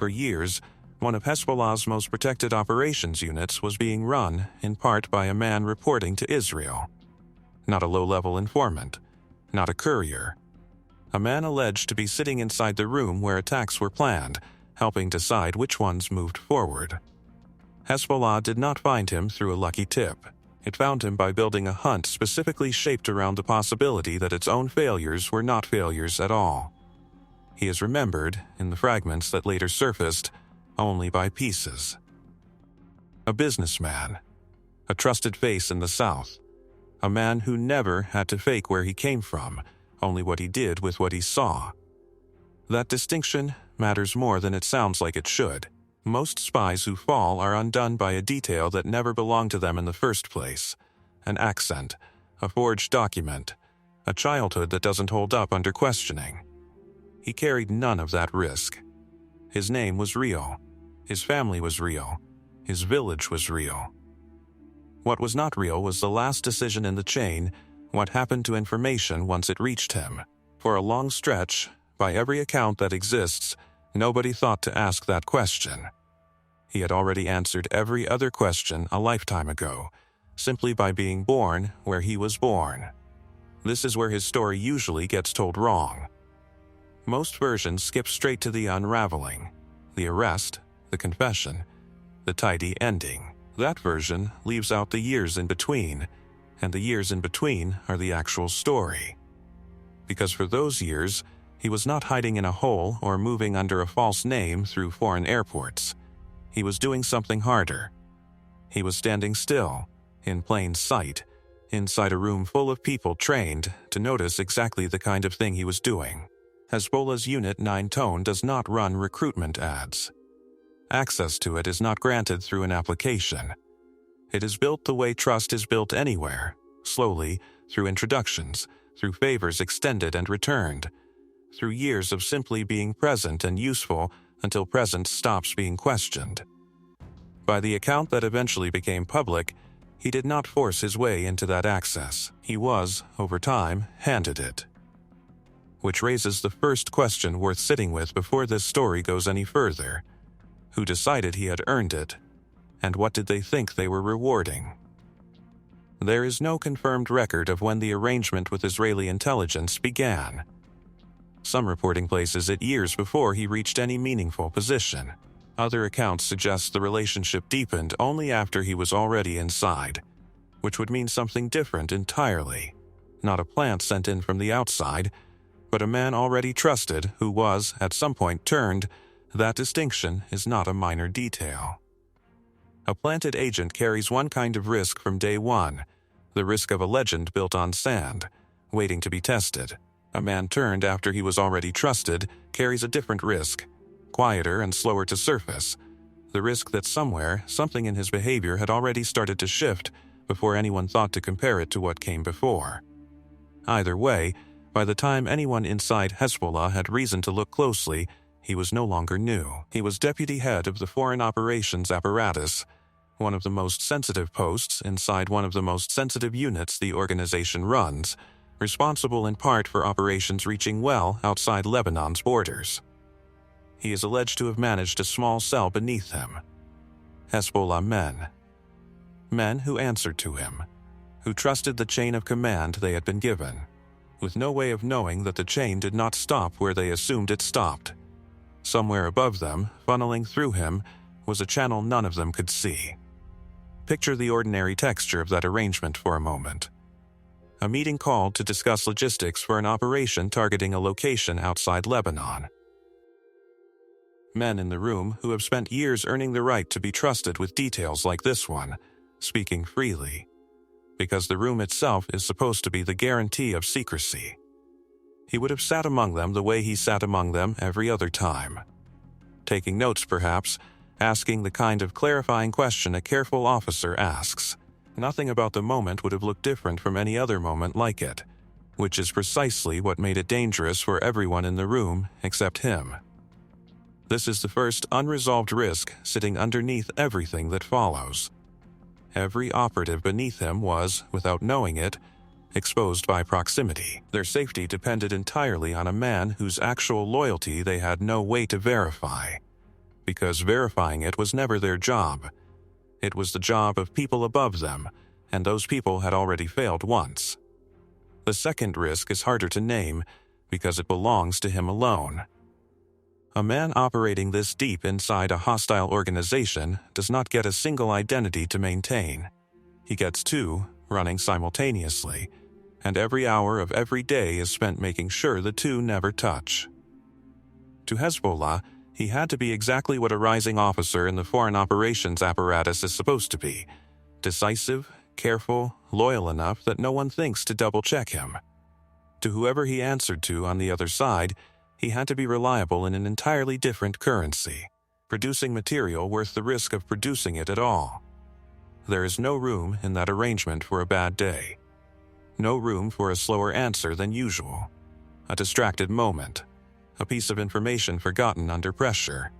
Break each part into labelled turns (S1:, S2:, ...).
S1: For years, one of Hezbollah's most protected operations units was being run, in part by a man reporting to Israel. Not a low-level informant, not a courier. A man alleged to be sitting inside the room where attacks were planned, helping decide which ones moved forward. Hezbollah did not find him through a lucky tip. It found him by building a hunt specifically shaped around the possibility that its own failures were not failures at all. He is remembered, in the fragments that later surfaced, only by pieces. A businessman, a trusted face in the South, a man who never had to fake where he came from, only what he did with what he saw. That distinction matters more than it sounds like it should. Most spies who fall are undone by a detail that never belonged to them in the first place. An accent, a forged document, a childhood that doesn't hold up under questioning. He carried none of that risk. His name was real. His family was real. His village was real. What was not real was the last decision in the chain, what happened to information once it reached him. For a long stretch, by every account that exists, nobody thought to ask that question. He had already answered every other question a lifetime ago, simply by being born where he was born. This is where his story usually gets told wrong. Most versions skip straight to the unraveling, the arrest, the confession, the tidy ending. That version leaves out the years in between, and the years in between are the actual story. Because for those years, he was not hiding in a hole or moving under a false name through foreign airports. He was doing something harder. He was standing still, in plain sight, inside a room full of people trained to notice exactly the kind of thing he was doing. Hezbollah's Unit 9 Tone does not run recruitment ads. Access to it is not granted through an application. It is built the way trust is built anywhere, slowly, through introductions, through favors extended and returned, through years of simply being present and useful until presence stops being questioned. By the account that eventually became public, he did not force his way into that access. He was, over time, handed it. Which raises the first question worth sitting with before this story goes any further. Who decided he had earned it? And what did they think they were rewarding? There is no confirmed record of when the arrangement with Israeli intelligence began. Some reporting places it years before he reached any meaningful position. Other accounts suggest the relationship deepened only after he was already inside, which would mean something different entirely. Not a plant sent in from the outside, but a man already trusted who was, at some point, turned. That distinction is not a minor detail. A planted agent carries one kind of risk from day one, the risk of a legend built on sand, waiting to be tested. A man turned after he was already trusted carries a different risk, quieter and slower to surface, the risk that somewhere, something in his behavior had already started to shift before anyone thought to compare it to what came before. Either way, by the time anyone inside Hezbollah had reason to look closely, he was no longer new. He was deputy head of the foreign operations apparatus, one of the most sensitive posts inside one of the most sensitive units the organization runs, responsible in part for operations reaching well outside Lebanon's borders. He is alleged to have managed a small cell beneath him. Hezbollah men. Men who answered to him, who trusted the chain of command they had been given, with no way of knowing that the chain did not stop where they assumed it stopped. Somewhere above them, funneling through him, was a channel none of them could see. Picture the ordinary texture of that arrangement for a moment. A meeting called to discuss logistics for an operation targeting a location outside Lebanon. Men in the room who have spent years earning the right to be trusted with details like this one, speaking freely, because the room itself is supposed to be the guarantee of secrecy. He would have sat among them the way he sat among them every other time. Taking notes, perhaps, asking the kind of clarifying question a careful officer asks. Nothing about the moment would have looked different from any other moment like it, which is precisely what made it dangerous for everyone in the room except him. This is the first unresolved risk sitting underneath everything that follows. Every operative beneath him was, without knowing it, exposed by proximity. Their safety depended entirely on a man whose actual loyalty they had no way to verify. because verifying it was never their job. It was the job of people above them, and those people had already failed once. The second risk is harder to name because it belongs to him alone. A man operating this deep inside a hostile organization does not get a single identity to maintain. He gets two, running simultaneously, and every hour of every day is spent making sure the two never touch. To Hezbollah, he had to be exactly what a rising officer in the foreign operations apparatus is supposed to be: decisive, careful, loyal enough that no one thinks to double-check him. To whoever he answered to on the other side, he had to be reliable in an entirely different currency, producing material worth the risk of producing it at all. There is no room in that arrangement for a bad day. No room for a slower answer than usual, a distracted moment, a piece of information forgotten under pressure.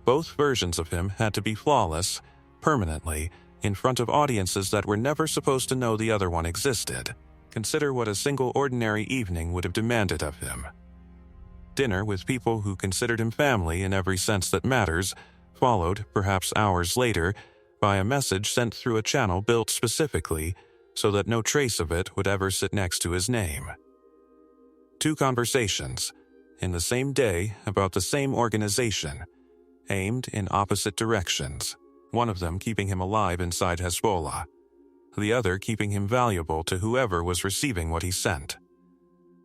S1: Both versions of him had to be flawless, permanently, in front of audiences that were never supposed to know the other one existed. Consider what a single ordinary evening would have demanded of him. Dinner with people who considered him family in every sense that matters, followed, perhaps hours later, by a message sent through a channel built specifically so that no trace of it would ever sit next to his name. Two conversations, in the same day about the same organization, aimed in opposite directions, one of them keeping him alive inside Hezbollah, the other keeping him valuable to whoever was receiving what he sent.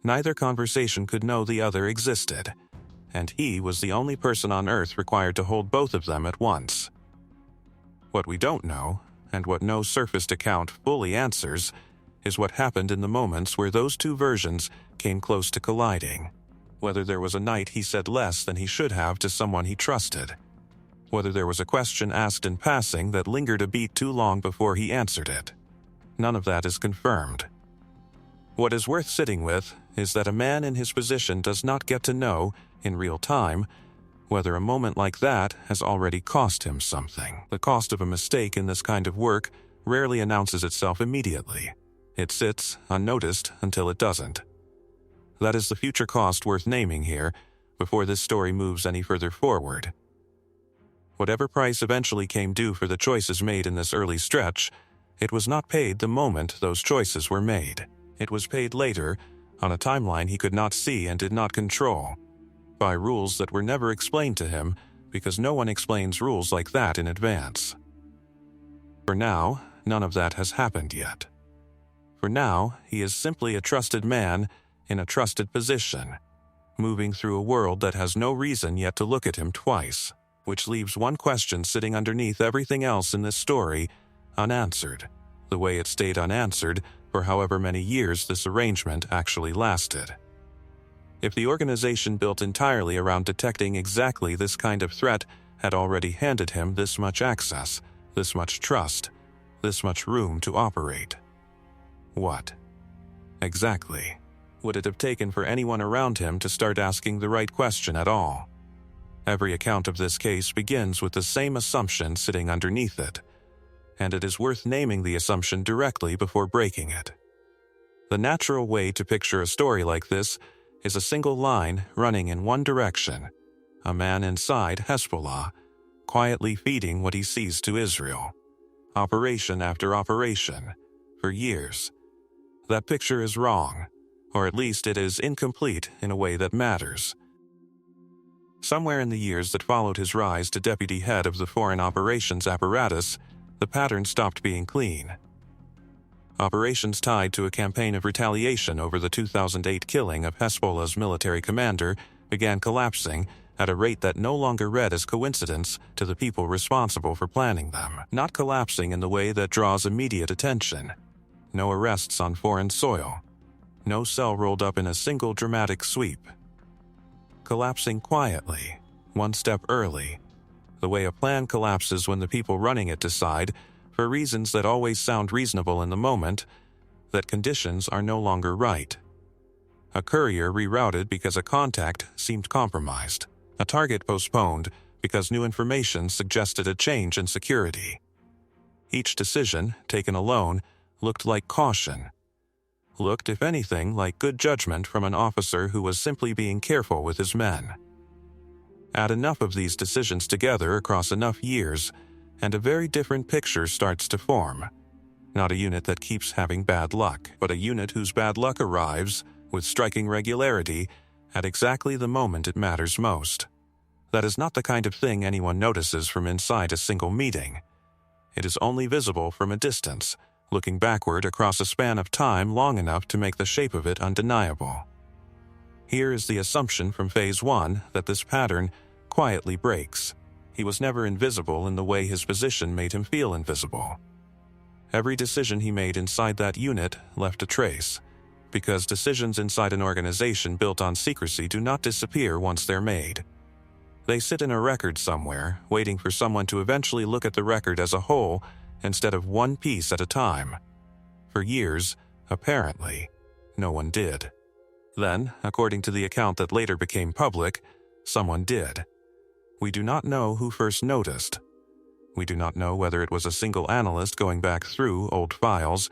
S1: Neither conversation could know the other existed, and he was the only person on Earth required to hold both of them at once. What we don't know, and what no surfaced account fully answers, is what happened in the moments where those two versions came close to colliding. Whether there was a night he said less than he should have to someone he trusted. Whether there was a question asked in passing that lingered a beat too long before he answered it. None of that is confirmed. What is worth sitting with is that a man in his position does not get to know, in real time, whether a moment like that has already cost him something. The cost of a mistake in this kind of work rarely announces itself immediately. It sits unnoticed until it doesn't. That is the future cost worth naming here, before this story moves any further forward. Whatever price eventually came due for the choices made in this early stretch, it was not paid the moment those choices were made. It was paid later, on a timeline he could not see and did not control, by rules that were never explained to him because no one explains rules like that in advance. For now, none of that has happened yet. For now, he is simply a trusted man in a trusted position, moving through a world that has no reason yet to look at him twice, which leaves one question sitting underneath everything else in this story unanswered, the way it stayed unanswered for however many years this arrangement actually lasted. If the organization built entirely around detecting exactly this kind of threat had already handed him this much access, this much trust, this much room to operate, what, exactly, would it have taken for anyone around him to start asking the right question at all? Every account of this case begins with the same assumption sitting underneath it, and it is worth naming the assumption directly before breaking it. The natural way to picture a story like this is a single line running in one direction, a man inside Hezbollah, quietly feeding what he sees to Israel, operation after operation, for years. That picture is wrong, or at least it is incomplete in a way that matters. Somewhere in the years that followed his rise to deputy head of the foreign operations apparatus, the pattern stopped being clean. Operations tied to a campaign of retaliation over the 2008 killing of Hezbollah's military commander began collapsing at a rate that no longer read as coincidence to the people responsible for planning them. Not collapsing in the way that draws immediate attention. No arrests on foreign soil. No cell rolled up in a single dramatic sweep. Collapsing quietly, one step early, the way a plan collapses when the people running it decide, for reasons that always sound reasonable in the moment, that conditions are no longer right. A courier rerouted because a contact seemed compromised. A target postponed because new information suggested a change in security. Each decision, taken alone, looked like caution. Looked, if anything, like good judgment from an officer who was simply being careful with his men. Add enough of these decisions together across enough years, and a very different picture starts to form. Not a unit that keeps having bad luck, but a unit whose bad luck arrives, with striking regularity, at exactly the moment it matters most. That is not the kind of thing anyone notices from inside a single meeting. It is only visible from a distance, looking backward across a span of time long enough to make the shape of it undeniable. Here is the assumption from Phase 1 that this pattern quietly breaks. He was never invisible in the way his position made him feel invisible. Every decision he made inside that unit left a trace, because decisions inside an organization built on secrecy do not disappear once they're made. They sit in a record somewhere, waiting for someone to eventually look at the record as a whole instead of one piece at a time. For years, apparently, no one did. Then, according to the account that later became public, someone did. We do not know who first noticed. We do not know whether it was a single analyst going back through old files,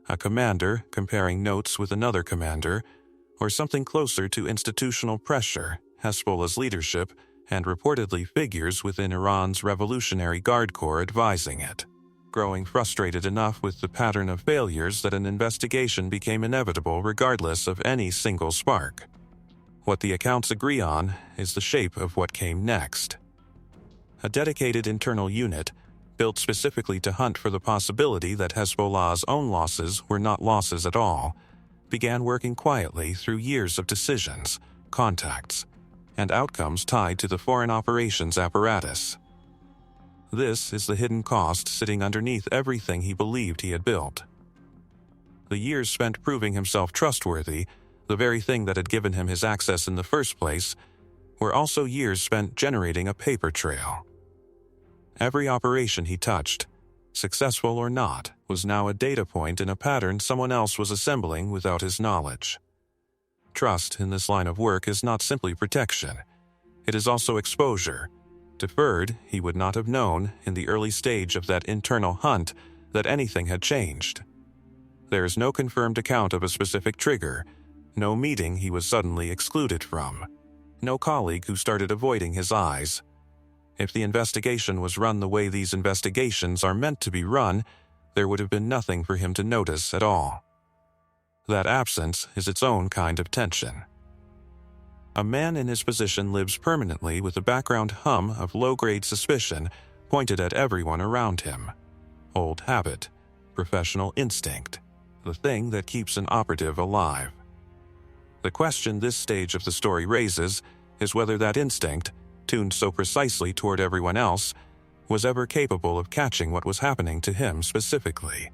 S1: a commander comparing notes with another commander, or something closer to institutional pressure, Hezbollah's leadership, and reportedly figures within Iran's Revolutionary Guard Corps advising it. Growing frustrated enough with the pattern of failures that an investigation became inevitable regardless of any single spark. What the accounts agree on is the shape of what came next. A dedicated internal unit, built specifically to hunt for the possibility that Hezbollah's own losses were not losses at all, began working quietly through years of decisions, contacts, and outcomes tied to the foreign operations apparatus. This is the hidden cost sitting underneath everything he believed he had built. The years spent proving himself trustworthy, the very thing that had given him his access in the first place, were also years spent generating a paper trail. Every operation he touched, successful or not, was now a data point in a pattern someone else was assembling without his knowledge. Trust in this line of work is not simply protection. It is also exposure. Deferred, he would not have known, in the early stage of that internal hunt, that anything had changed. There is no confirmed account of a specific trigger, no meeting he was suddenly excluded from, no colleague who started avoiding his eyes. If the investigation was run the way these investigations are meant to be run, there would have been nothing for him to notice at all. That absence is its own kind of tension. A man in his position lives permanently with a background hum of low-grade suspicion pointed at everyone around him. Old habit, professional instinct, the thing that keeps an operative alive. The question this stage of the story raises is whether that instinct, tuned so precisely toward everyone else, was ever capable of catching what was happening to him specifically.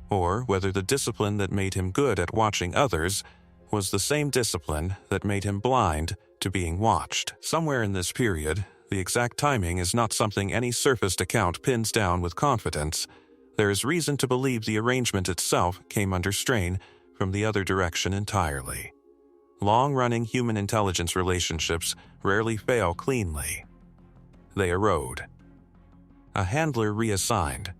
S1: Or whether the discipline that made him good at watching others was the same discipline that made him blind to being watched. Somewhere in this period, the exact timing is not something any surfaced account pins down with confidence. There is reason to believe the arrangement itself came under strain from the other direction entirely. Long-running human intelligence relationships rarely fail cleanly. They erode. A handler reassigned.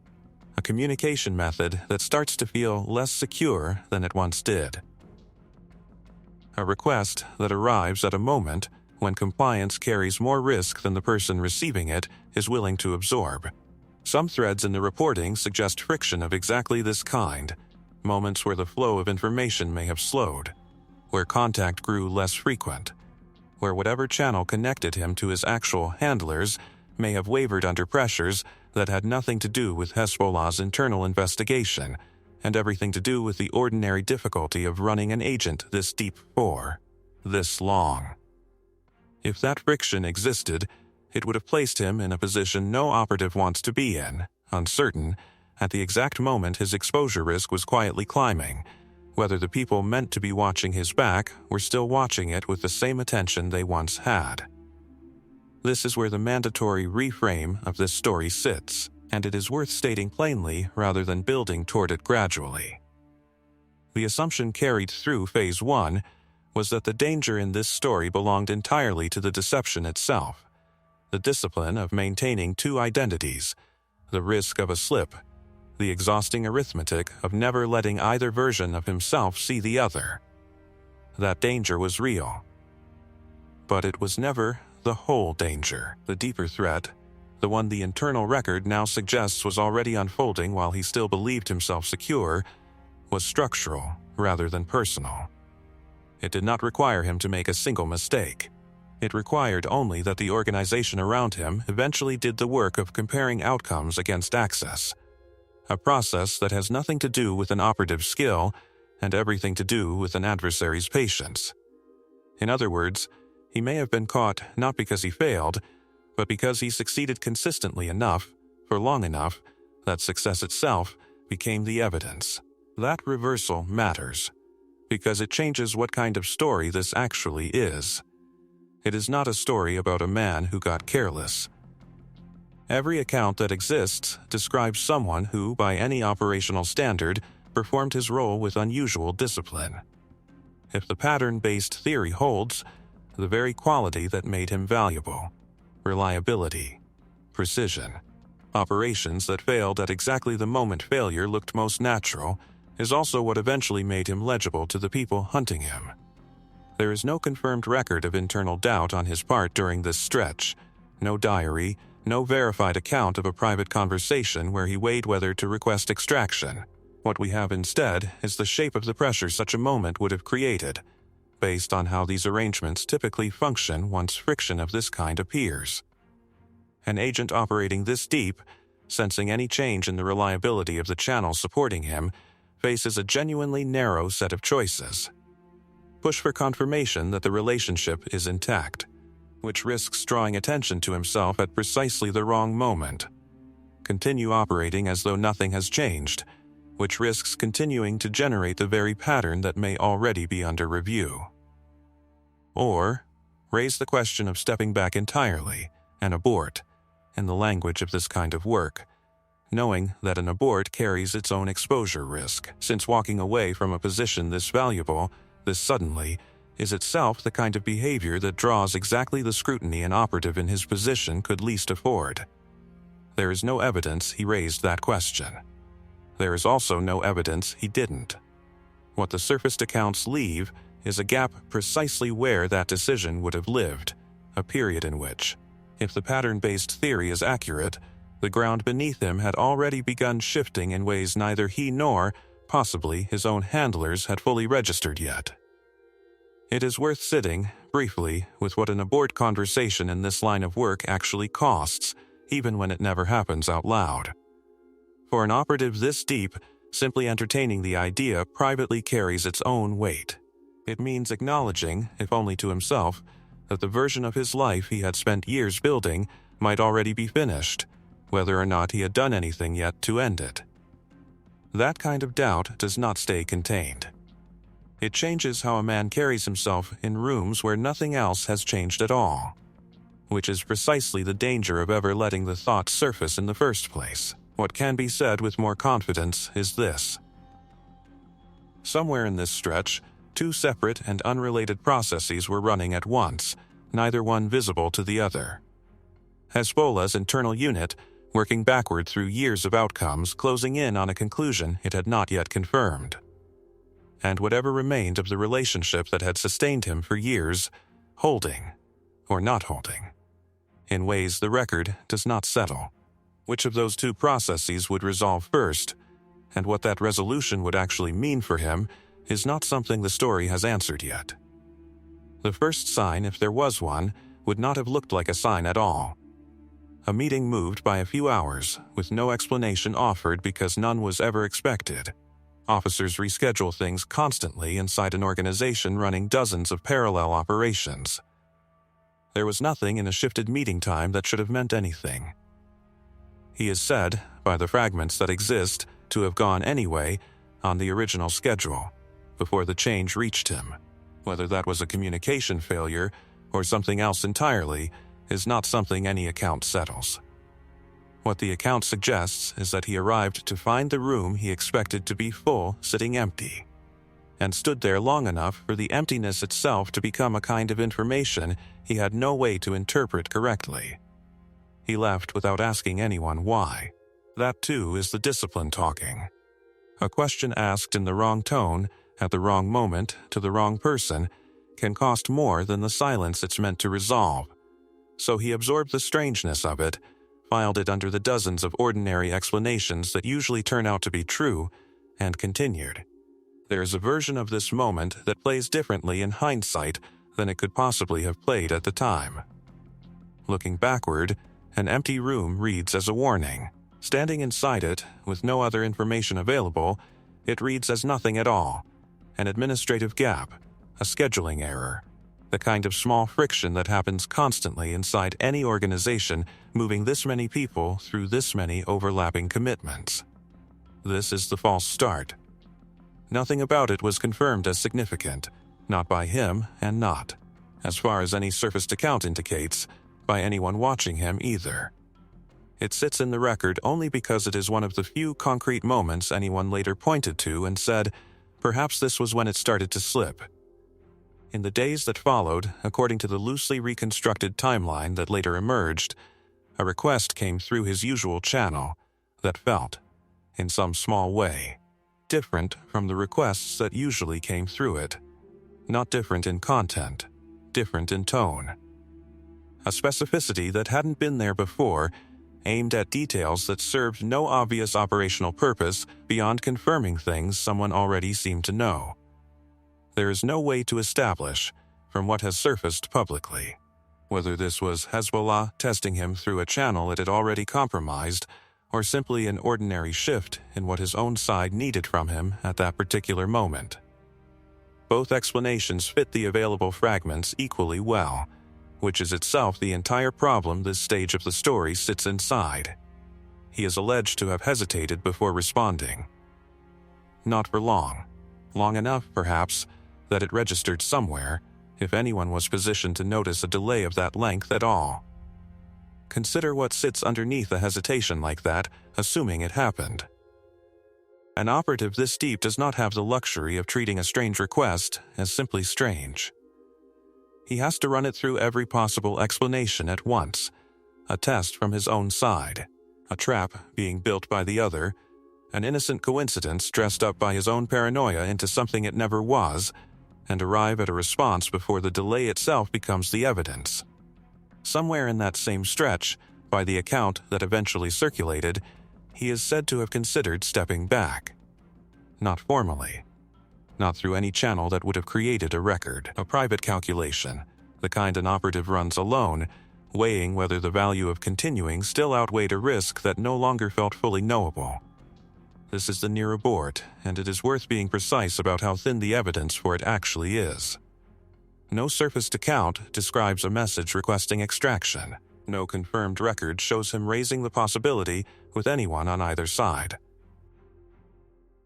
S1: A communication method that starts to feel less secure than it once did. A request that arrives at a moment when compliance carries more risk than the person receiving it is willing to absorb. Some threads in the reporting suggest friction of exactly this kind, moments where the flow of information may have slowed, where contact grew less frequent, where whatever channel connected him to his actual handlers may have wavered under pressures that had nothing to do with Hezbollah's internal investigation and everything to do with the ordinary difficulty of running an agent this deep for this long. If that friction existed, it would have placed him in a position no operative wants to be in, uncertain, at the exact moment his exposure risk was quietly climbing, whether the people meant to be watching his back were still watching it with the same attention they once had. This is where the mandatory reframe of this story sits, and it is worth stating plainly rather than building toward it gradually. The assumption carried through Phase 1 was that the danger in this story belonged entirely to the deception itself, the discipline of maintaining two identities, the risk of a slip, the exhausting arithmetic of never letting either version of himself see the other. That danger was real. But it was never the whole danger. The deeper threat, the one the internal record now suggests was already unfolding while he still believed himself secure, was structural rather than personal. It did not require him to make a single mistake. It required only that the organization around him eventually did the work of comparing outcomes against access, a process that has nothing to do with an operative's skill and everything to do with an adversary's patience. In other words, he may have been caught not because he failed, but because he succeeded consistently enough, for long enough, that success itself became the evidence. That reversal matters, because it changes what kind of story this actually is. It is not a story about a man who got careless. Every account that exists describes someone who, by any operational standard, performed his role with unusual discipline. If the pattern-based theory holds, the very quality that made him valuable, reliability, precision, operations that failed at exactly the moment failure looked most natural, is also what eventually made him legible to the people hunting him. There is no confirmed record of internal doubt on his part during this stretch, no diary, no verified account of a private conversation where he weighed whether to request extraction. What we have instead is the shape of the pressure such a moment would have created, based on how these arrangements typically function once friction of this kind appears. An agent operating this deep, sensing any change in the reliability of the channel supporting him, faces a genuinely narrow set of choices. Push for confirmation that the relationship is intact, which risks drawing attention to himself at precisely the wrong moment. Continue operating as though nothing has changed, which risks continuing to generate the very pattern that may already be under review. Or, raise the question of stepping back entirely and abort, in the language of this kind of work, knowing that an abort carries its own exposure risk, since walking away from a position this valuable, this suddenly, is itself the kind of behavior that draws exactly the scrutiny an operative in his position could least afford. There is no evidence he raised that question. There is also no evidence he didn't. What the surfaced accounts leave is a gap precisely where that decision would have lived, a period in which, if the pattern-based theory is accurate, the ground beneath him had already begun shifting in ways neither he nor, possibly, his own handlers had fully registered yet. It is worth sitting, briefly, with what an abort conversation in this line of work actually costs, even when it never happens out loud. For an operative this deep, simply entertaining the idea privately carries its own weight. It means acknowledging, if only to himself, that the version of his life he had spent years building might already be finished, whether or not he had done anything yet to end it. That kind of doubt does not stay contained. It changes how a man carries himself in rooms where nothing else has changed at all, which is precisely the danger of ever letting the thought surface in the first place. What can be said with more confidence is this. Somewhere in this stretch, two separate and unrelated processes were running at once, neither one visible to the other. Hezbollah's internal unit, working backward through years of outcomes, closing in on a conclusion it had not yet confirmed. And whatever remained of the relationship that had sustained him for years, holding, or not holding, in ways the record does not settle. Which of those two processes would resolve first, and what that resolution would actually mean for him, is not something the story has answered yet. The first sign, if there was one, would not have looked like a sign at all. A meeting moved by a few hours, with no explanation offered because none was ever expected. Officers reschedule things constantly inside an organization running dozens of parallel operations. There was nothing in a shifted meeting time that should have meant anything. He is said, by the fragments that exist, to have gone anyway on the original schedule, before the change reached him. Whether that was a communication failure or something else entirely is not something any account settles. What the account suggests is that he arrived to find the room he expected to be full sitting empty, and stood there long enough for the emptiness itself to become a kind of information he had no way to interpret correctly. He left without asking anyone why. That too is the discipline talking. A question asked in the wrong tone, at the wrong moment, to the wrong person, can cost more than the silence it's meant to resolve, So he absorbed the strangeness of it, filed it under the dozens of ordinary explanations that usually turn out to be true, and continued. There is a version of this moment that plays differently in hindsight than it could possibly have played at the time. Looking backward, an empty room reads as a warning. Standing inside it, with no other information available, it reads as nothing at all. An administrative gap, a scheduling error, the kind of small friction that happens constantly inside any organization moving this many people through this many overlapping commitments. This is the false start. Nothing about it was confirmed as significant, not by him and not, as far as any surfaced account indicates, by anyone watching him either. It sits in the record only because it is one of the few concrete moments anyone later pointed to and said, perhaps this was when it started to slip. In the days that followed, according to the loosely reconstructed timeline that later emerged, a request came through his usual channel that felt, in some small way, different from the requests that usually came through it. Not different in content, different in tone. A specificity that hadn't been there before, aimed at details that served no obvious operational purpose beyond confirming things someone already seemed to know. There is no way to establish, from what has surfaced publicly, whether this was Hezbollah testing him through a channel it had already compromised, or simply an ordinary shift in what his own side needed from him at that particular moment. Both explanations fit the available fragments equally well, which is itself the entire problem this stage of the story sits inside. He is alleged to have hesitated before responding. Not for long. Long enough, perhaps, that it registered somewhere, if anyone was positioned to notice a delay of that length at all. Consider what sits underneath a hesitation like that, assuming it happened. An operative this deep does not have the luxury of treating a strange request as simply strange. He has to run it through every possible explanation at once, a test from his own side, a trap being built by the other, an innocent coincidence dressed up by his own paranoia into something it never was, and arrive at a response before the delay itself becomes the evidence. Somewhere in that same stretch, by the account that eventually circulated, he is said to have considered stepping back. Not formally. Not through any channel that would have created a record, a private calculation, the kind an operative runs alone, weighing whether the value of continuing still outweighed a risk that no longer felt fully knowable. This is the near abort, and it is worth being precise about how thin the evidence for it actually is. No surfaced account describes a message requesting extraction. No confirmed record shows him raising the possibility with anyone on either side.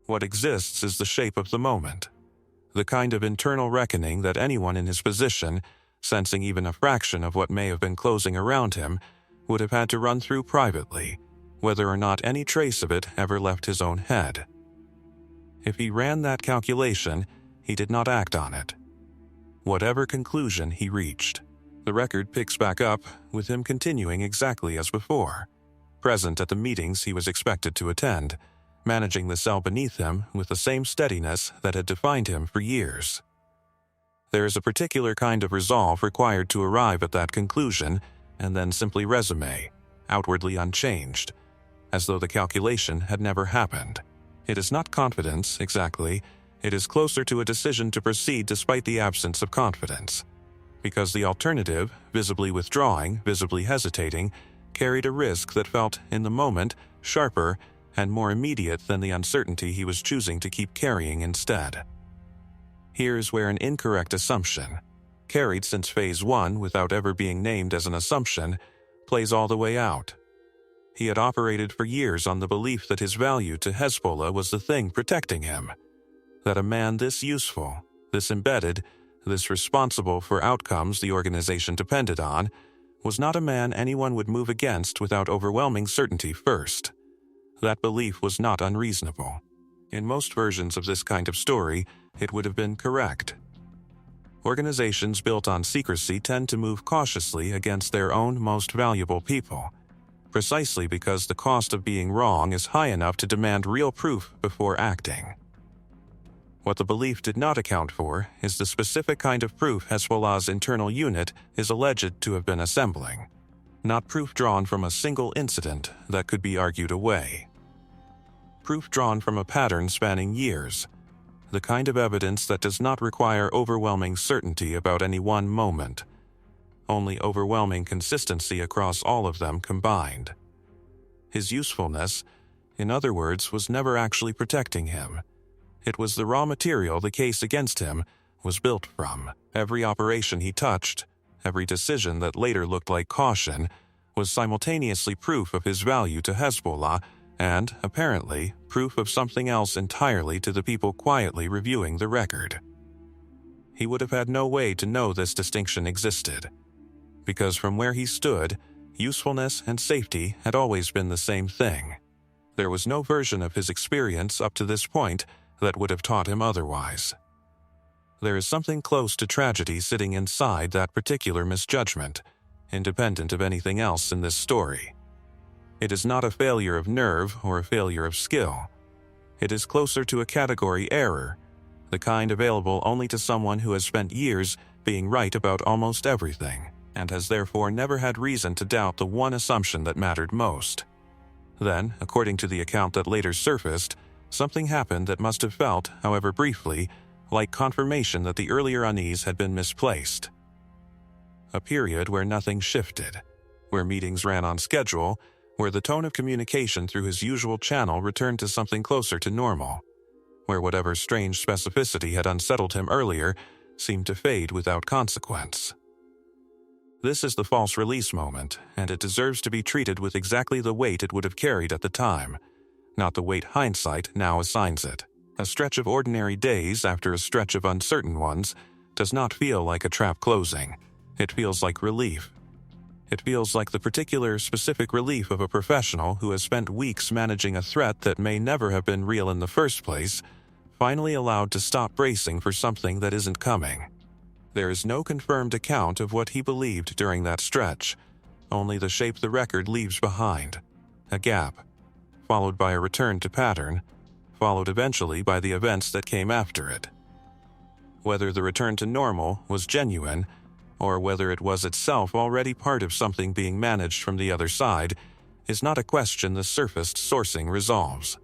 S1: What exists is the shape of the moment, the kind of internal reckoning that anyone in his position, sensing even a fraction of what may have been closing around him, would have had to run through privately, whether or not any trace of it ever left his own head. If he ran that calculation, he did not act on it. Whatever conclusion he reached, the record picks back up with him continuing exactly as before, present at the meetings he was expected to attend, managing the cell beneath him with the same steadiness that had defined him for years. There is a particular kind of resolve required to arrive at that conclusion and then simply resume, outwardly unchanged, as though the calculation had never happened. It is not confidence, exactly. It is closer to a decision to proceed despite the absence of confidence, because the alternative, visibly withdrawing, visibly hesitating, carried a risk that felt, in the moment, sharper and more immediate than the uncertainty he was choosing to keep carrying instead. Here's where an incorrect assumption, carried since Phase 1 without ever being named as an assumption, plays all the way out. He had operated for years on the belief that his value to Hezbollah was the thing protecting him, that a man this useful, this embedded, this responsible for outcomes the organization depended on, was not a man anyone would move against without overwhelming certainty first. That belief was not unreasonable. In most versions of this kind of story, it would have been correct. Organizations built on secrecy tend to move cautiously against their own most valuable people, precisely because the cost of being wrong is high enough to demand real proof before acting. What the belief did not account for is the specific kind of proof Hezbollah's internal unit is alleged to have been assembling, not proof drawn from a single incident that could be argued away. Proof drawn from a pattern spanning years, the kind of evidence that does not require overwhelming certainty about any one moment, only overwhelming consistency across all of them combined. His usefulness, in other words, was never actually protecting him. It was the raw material the case against him was built from. Every operation he touched, every decision that later looked like caution, was simultaneously proof of his value to Hezbollah and, apparently, proof of something else entirely to the people quietly reviewing the record. He would have had no way to know this distinction existed, because from where he stood, usefulness and safety had always been the same thing. There was no version of his experience up to this point that would have taught him otherwise. There is something close to tragedy sitting inside that particular misjudgment, independent of anything else in this story. It is not a failure of nerve or a failure of skill. It is closer to a category error, the kind available only to someone who has spent years being right about almost everything, and has therefore never had reason to doubt the one assumption that mattered most. Then, according to the account that later surfaced, something happened that must have felt, however briefly, like confirmation that the earlier unease had been misplaced. A period where nothing shifted, where meetings ran on schedule, where the tone of communication through his usual channel returned to something closer to normal, where whatever strange specificity had unsettled him earlier seemed to fade without consequence. This is the false release moment, and it deserves to be treated with exactly the weight it would have carried at the time, not the weight hindsight now assigns it. A stretch of ordinary days after a stretch of uncertain ones does not feel like a trap closing. It feels like relief. It feels like the particular, specific relief of a professional who has spent weeks managing a threat that may never have been real in the first place, finally allowed to stop bracing for something that isn't coming. There is no confirmed account of what he believed during that stretch, only the shape the record leaves behind. A gap, followed by a return to pattern, followed eventually by the events that came after it. Whether the return to normal was genuine, or whether it was itself already part of something being managed from the other side, is not a question the surfaced sourcing resolves.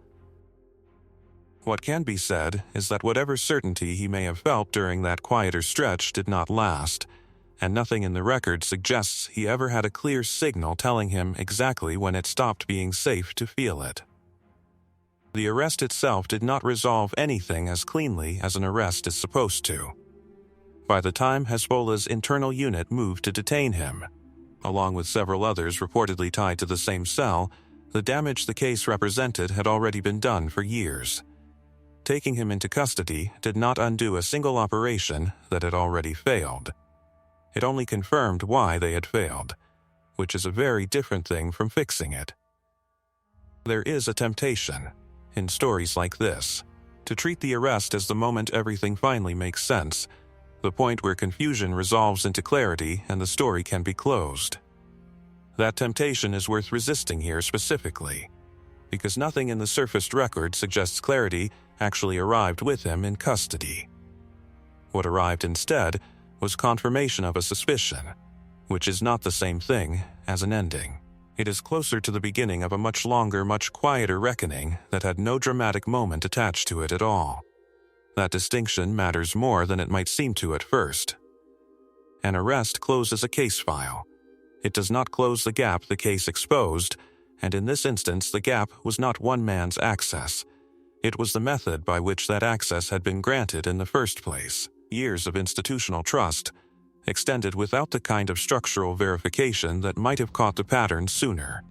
S1: What can be said is that whatever certainty he may have felt during that quieter stretch did not last, and nothing in the record suggests he ever had a clear signal telling him exactly when it stopped being safe to feel it. The arrest itself did not resolve anything as cleanly as an arrest is supposed to. By the time Hezbollah's internal unit moved to detain him, along with several others reportedly tied to the same cell, the damage the case represented had already been done for years. Taking him into custody did not undo a single operation that had already failed. It only confirmed why they had failed, which is a very different thing from fixing it. There is a temptation, in stories like this, to treat the arrest as the moment everything finally makes sense, the point where confusion resolves into clarity and the story can be closed. That temptation is worth resisting here specifically, because nothing in the surfaced record suggests clarity actually arrived with him in custody. What arrived instead was confirmation of a suspicion, which is not the same thing as an ending. It is closer to the beginning of a much longer, much quieter reckoning that had no dramatic moment attached to it at all. That distinction matters more than it might seem to at first. An arrest closes a case file. It does not close the gap the case exposed, and in this instance the gap was not one man's access. It was the method by which that access had been granted in the first place. Years of institutional trust, extended without the kind of structural verification that might have caught the pattern sooner.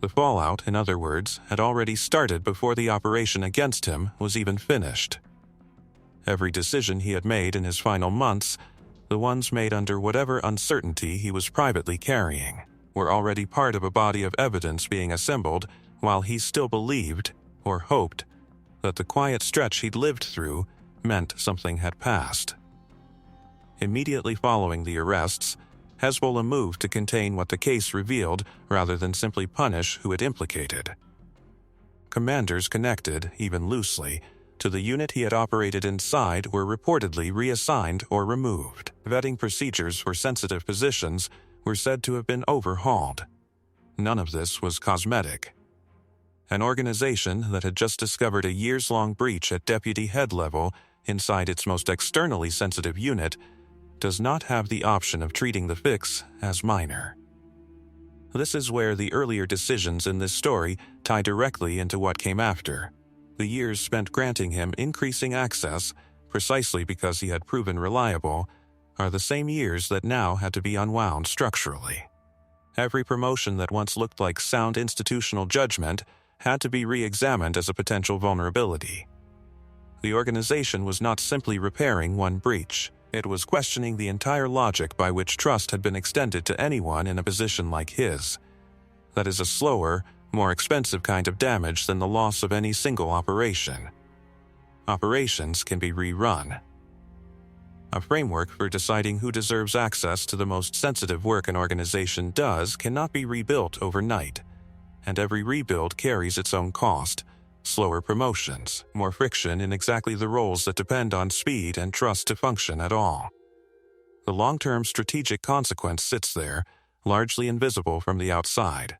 S1: The fallout, in other words, had already started before the operation against him was even finished. Every decision he had made in his final months, the ones made under whatever uncertainty he was privately carrying, were already part of a body of evidence being assembled while he still believed, or hoped, that the quiet stretch he'd lived through meant something had passed. Immediately following the arrests, Hezbollah moved to contain what the case revealed rather than simply punish who it implicated. Commanders connected, even loosely, to the unit he had operated inside were reportedly reassigned or removed. Vetting procedures for sensitive positions were said to have been overhauled. None of this was cosmetic. An organization that had just discovered a years-long breach at deputy head level inside its most externally sensitive unit does not have the option of treating the fix as minor. This is where the earlier decisions in this story tie directly into what came after. The years spent granting him increasing access, precisely because he had proven reliable, are the same years that now had to be unwound structurally. Every promotion that once looked like sound institutional judgment had to be re-examined as a potential vulnerability. The organization was not simply repairing one breach. It was questioning the entire logic by which trust had been extended to anyone in a position like his. That is a slower, more expensive kind of damage than the loss of any single operation. Operations can be rerun. A framework for deciding who deserves access to the most sensitive work an organization does cannot be rebuilt overnight, and every rebuild carries its own cost. Slower promotions, more friction in exactly the roles that depend on speed and trust to function at all. The long-term strategic consequence sits there, largely invisible from the outside.